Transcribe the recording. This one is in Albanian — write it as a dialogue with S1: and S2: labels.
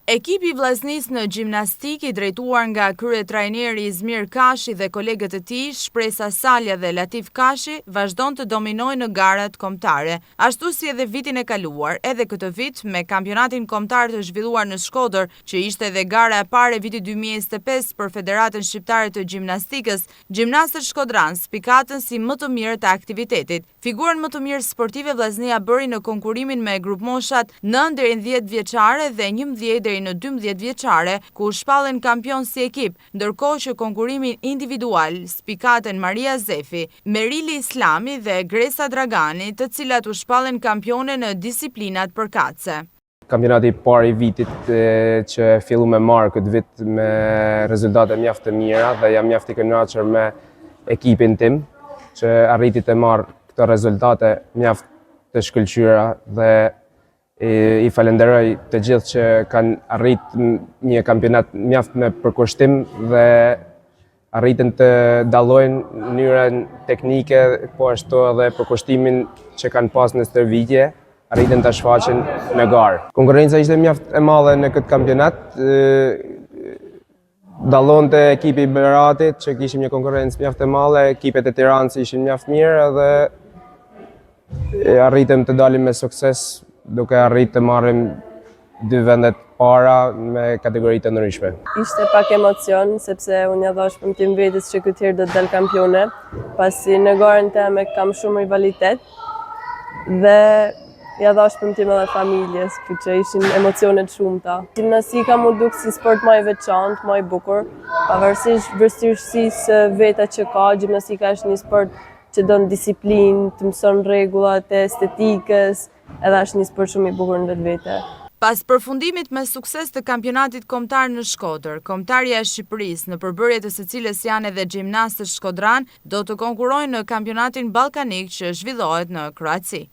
S1: Ekipi vllaznisë në gjimnastik i drejtuar nga kryetrajneri Izmir Kashi dhe kolegët e tij, Shpresa Salja dhe Latif Kashi, vazhdon të dominojë në garat kombëtare, ashtu si edhe vitin e kaluar, edhe këtë vit me kampionatin kombëtar të zhvilluar në Shkodër, që ishte edhe gara e parë e vitit 2025 për Federatën Shqiptare të Gjimnastikës, gjimnastët shkodranë spikatën si më të mirë të aktivitetit. Figurën më të mirë sportive vllaznia bëri në konkurimin me grupmoshat 9 deri në 10 vjeçare dhe 11 deri në 12 vjeçare, ku shpallen kampion si ekip, ndërkohë që konkurimin individual spikaten Maria Zefi, Merili Islami dhe Gresa Dragani, të cilat u shpallen kampione në disiplinat përkatëse.
S2: Kampionati i parë i vitit që fillu me marrë këtë vit me rezultate mjaft të mira dhe jam mjaft i kënaqur me ekipin tim që arriti të marrë këto rezultate mjaft të shkëlqyera dhe i falenderoj të gjithë që kanë arrit një kampionat mjaft me përkushtim dhe arritën të dallojnë mënyrën teknike, po ashtu edhe përkushtimin që kanë pas në stërvitje, arritën ta shfaqen në garë. Konkurenca ishte mjaft e madhe në këtë kampionat. Dallonte ekipi i Beratit që kishim një konkurrencë mjaft e madhe, ekipet e Tiranës ishin mjaft mirë dhe arritëm të dalim me sukses, duke arritë të marrim 2 vendet para me kategoritë të ndryshme.
S3: Ishte pak emocion, sepse unë ja dhash premtim vetes që këtë herë do të dal kampione, pasi në garën time kam shumë rivalitet dhe ja dhash premtim edhe familjes, kështu që ishin emocione të shumta. Gjimnastika mu duk si sport më i veçantë, më i bukur, pavarësisht vështirësisë veta që ka, gjimnastika është një sport që don disiplinë, të mëson rregullat e estetikës, edhe është një sport shumë i bukur në vetvete.
S1: Pas përfundimit me sukses të kampionatit kombëtar në Shkodër, kombëtarja e Shqipërisë, në përbërje të së cilës janë edhe gjimnastët shkodran, do të konkurrojnë në kampionatin ballkanik që zhvillohet në Kroaci.